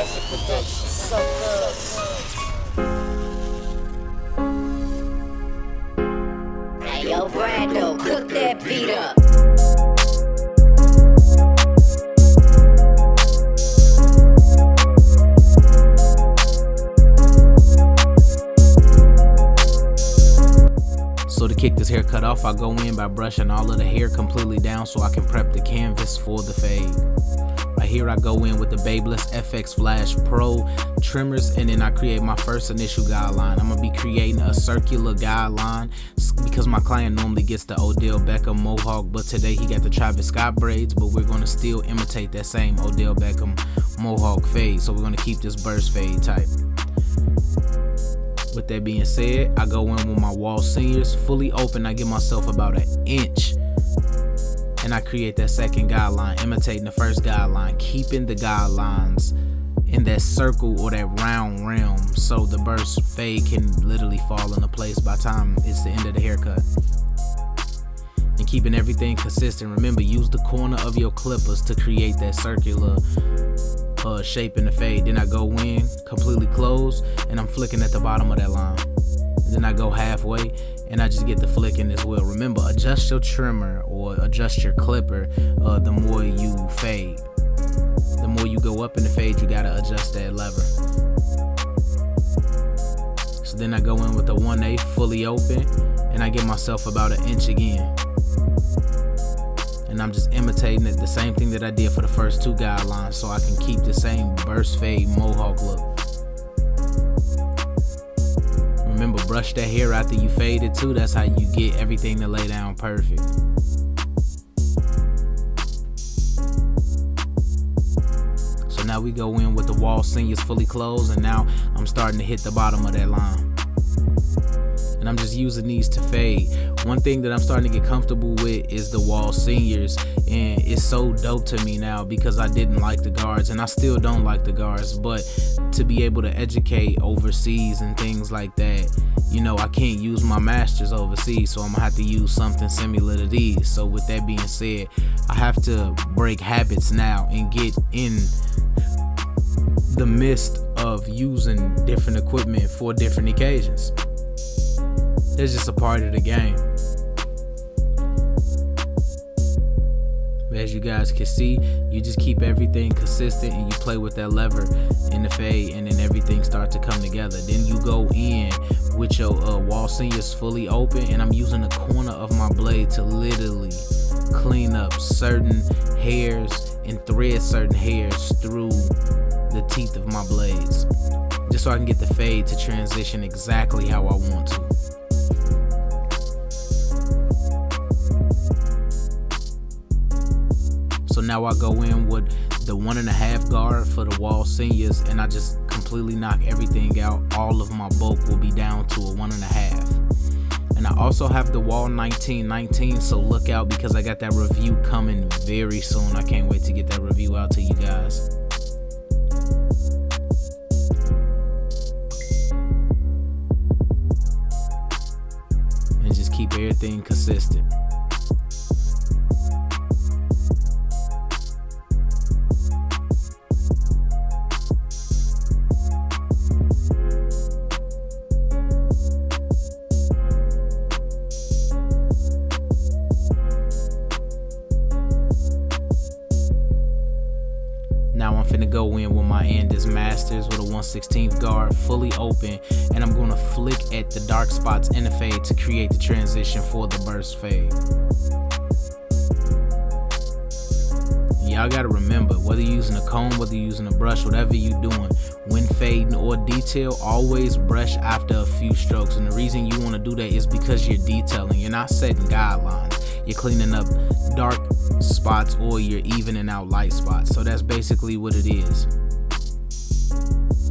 So good. Hey, yo, Brando, cook that beat up. So to kick this haircut off, I go in by brushing all of the hair completely down so I can prep the canvas for the fade. Right here I go in with the Babyliss FX Flash Pro trimmers, and then I create my first initial guideline. I'm gonna be creating a circular guideline because my client normally gets the Odell Beckham mohawk, but today he got the Travis Scott braids, but we're gonna still imitate that same Odell Beckham mohawk fade. So we're gonna keep this burst fade type. With that being said, I go in with my wall seniors fully open. I give myself about an inch, and I create that second guideline, imitating the first guideline, keeping the guidelines in that circle or that round rim so the burst fade can literally fall into place by the time it's the end of the haircut. And keeping everything consistent. Remember, use the corner of your clippers to create that circular shape in the fade. Then I go in completely closed and I'm flicking at the bottom of that line. And then I go halfway and I just get the flicking as well. Remember, adjust your trimmer or adjust your clipper the more you fade. The more you go up in the fade, you gotta adjust that lever. So then I go in with the 1/8 fully open and I give myself about an inch again. And I'm just imitating it, the same thing that I did for the first two guidelines, so I can keep the same burst fade mohawk look. Remember, brush that hair after you fade it too. That's how you get everything to lay down perfect. So now we go in with the wall seniors fully closed, and now I'm starting to hit the bottom of that line. And I'm just using these to fade. One thing that I'm starting to get comfortable with is the wall seniors, and it's so dope to me now because I didn't like the guards and I still don't like the guards, but to be able to educate overseas and things like that, you know, I can't use my masters overseas, so I'm gonna have to use something similar to these. So with that being said, I have to break habits now and get in the midst of using different equipment for different occasions. It's just a part of the game. As you guys can see, you just keep everything consistent and you play with that lever in the fade, and then everything starts to come together. Then you go in with your wall seniors fully open, and I'm using the corner of my blade to literally clean up certain hairs and thread certain hairs through the teeth of my blades, just so I can get the fade to transition exactly how I want to. So now I go in with the 1.5 guard for the wall seniors, and I just completely knock everything out. All of my bulk will be down to a 1.5. And I also have the wall 1919, so look out because I got that review coming very soon. I can't wait to get that review out to you guys. And just keep everything consistent. Now I'm finna go in with my Andis Masters with a 1/16 guard fully open, and I'm gonna flick at the dark spots in the fade to create the transition for the burst fade. Y'all gotta remember, whether you're using a comb, whether you're using a brush, whatever you're doing, when fading or detail, always brush after a few strokes. And the reason you wanna do that is because you're detailing. You're not setting guidelines. You're cleaning up dark spots or you're evening out light spots. So that's basically what it is.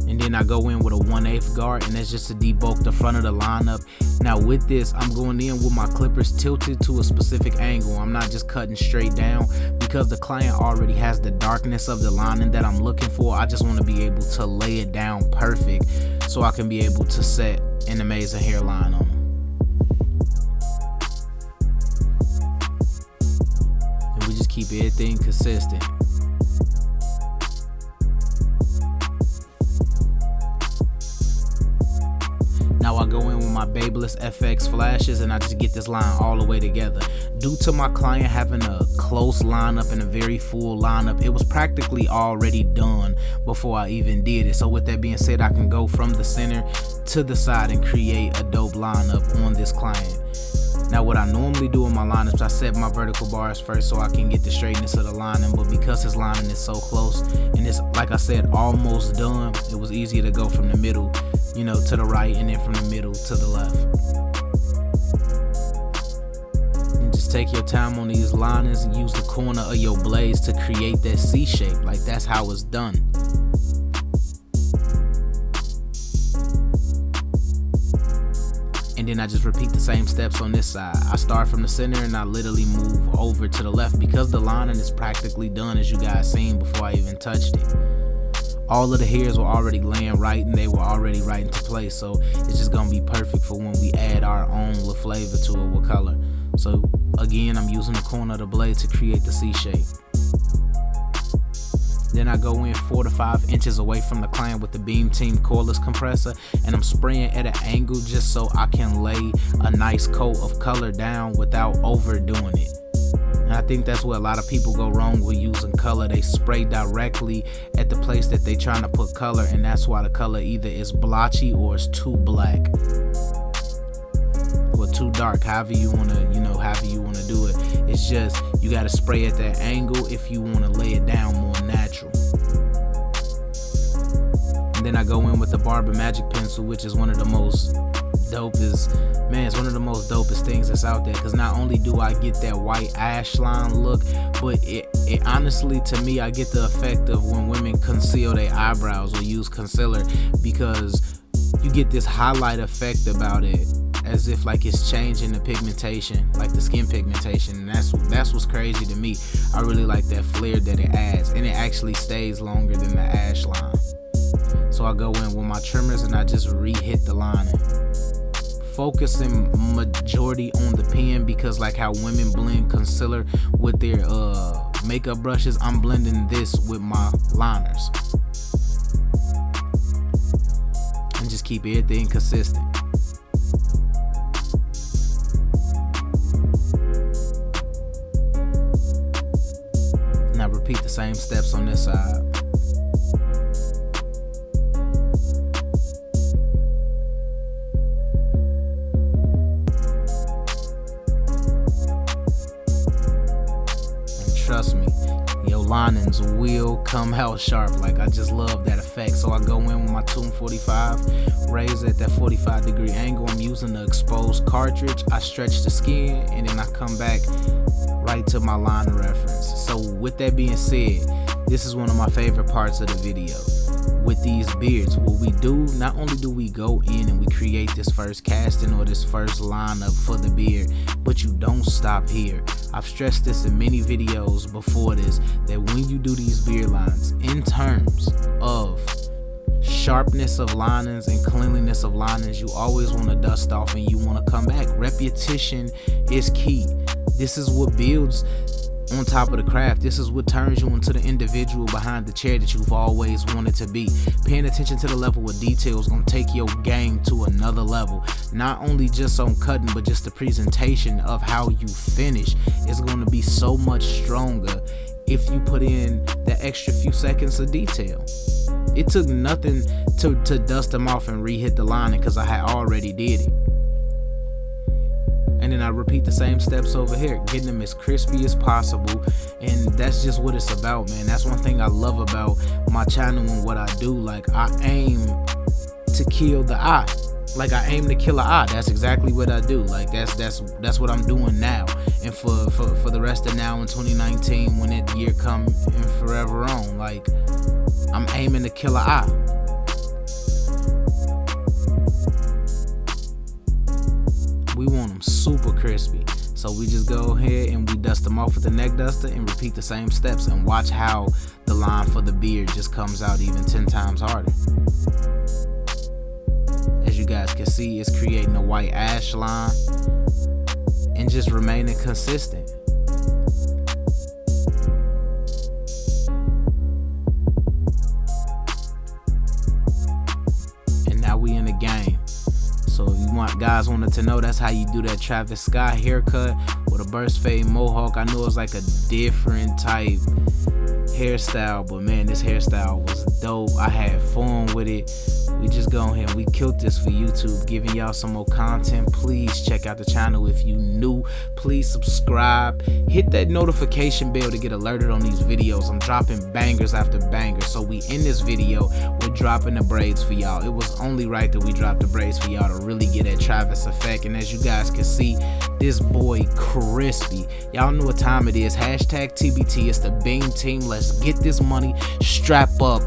And then I go in with a 1/8 guard, and that's just to debulk the front of the lineup. Now with this, I'm going in with my clippers tilted to a specific angle. I'm not just cutting straight down because the client already has the darkness of the lining that I'm looking for. I just want to be able to lay it down perfect so I can be able to set an amazing hairline on them. And we just keep everything consistent. my Babyliss FX flashes, and I just get this line all the way together. Due to my client having a close lineup and a very full lineup, it was practically already done before I even did it. So with that being said, I can go from the center to the side and create a dope lineup on this client. Now what I normally do in my lineups, I set my vertical bars first so I can get the straightness of the lining, but because his lining is so close and it's, like I said, almost done, it was easier to go from the middle, you know, to the right, and then from the middle to the left. And just take your time on these linings and use the corner of your blades to create that C shape. Like, that's how it's done. And then I just repeat the same steps on this side. I start from the center and I literally move over to the left because the lining is practically done, as you guys seen before I even touched it. All of the hairs were already laying right and they were already right into place, so it's just gonna be perfect for when we add our own little flavor to it with color. So again, I'm using the corner of the blade to create the C shape. Then I go in 4 to 5 inches away from the client with the Beam Team cordless compressor, and I'm spraying at an angle just so I can lay a nice coat of color down without overdoing it. And I think that's where a lot of people go wrong with using color. They spray directly at the place that they trying to put color, and that's why the color either is blotchy or it's too black or too dark, however you wanna do it. It's just, you gotta spray at that angle if you wanna lay it down more natural. And then I go in with the Barber Magic Pencil, which is one of the most dopest, man, it's one of the most dopest things that's out there, because not only do I get that white ash line look, but it honestly, to me, I get the effect of when women conceal their eyebrows or use concealer, because you get this highlight effect about it, as if like it's changing the pigmentation, like the skin pigmentation. And that's what's crazy to me. I really like that flare that it adds, and it actually stays longer than the ash line. So I go in with my trimmers and I just re-hit the lining, focusing majority on the pen, because like how women blend concealer with their makeup brushes, I'm blending this with my liners, and just keep everything consistent. And I repeat the same steps on this side. Trust me, your linings will come out sharp. Like, I just love that effect. So I go in with my Tomb 45, raise at that 45-degree angle. I'm using the exposed cartridge. I stretch the skin, and then I come back right to my line reference. So with that being said, this is one of my favorite parts of the video. With these beards, what we do, not only do we go in and we create this first casting or this first lineup for the beard, but you don't stop here. I've stressed this in many videos before this, that when you do these beard lines, in terms of sharpness of linings and cleanliness of linings, you always want to dust off and you want to come back. Repetition is key. This is what builds on top of the craft. This is what turns you into the individual behind the chair that you've always wanted to be. Paying attention to the level of detail is going to take your game to another level. Not only just on cutting, but just the presentation of how you finish is going to be so much stronger if you put in the extra few seconds of detail. It took nothing to dust them off and re-hit the lining, because I had already did it. And then I repeat the same steps over here, getting them as crispy as possible. And that's just what it's about, man. That's one thing I love about my channel and what I do. Like, I aim to kill the eye. Like, I aim to kill an eye. That's exactly what I do. Like, that's what I'm doing now. And for the rest of now in 2019, when that year come and forever on, like, I'm aiming to kill an eye. We want them super crispy, so we just go ahead and we dust them off with the neck duster and repeat the same steps, and watch how the line for the beard just comes out even 10 times harder. As you guys can see, it's creating a white ash line and just remaining consistent. And now we in the game. So if you guys guys wanted to know, that's how you do that Travis Scott haircut with a burst fade mohawk. I know it's like a different type hairstyle, but man, this hairstyle was dope. I had fun with it. We just go ahead and we killed this for YouTube, giving y'all some more content. Please check out the channel if you new. Please subscribe, hit that notification bell to get alerted on these videos. I'm dropping bangers after bangers. So we in this video, we're dropping the braids for y'all. It was only right that we dropped the braids for y'all to really get that Travis effect. And as you guys can see, this boy crispy. Y'all know what time it is. Hashtag TBT. It's the Beam Team. Let's get this money. Strap up.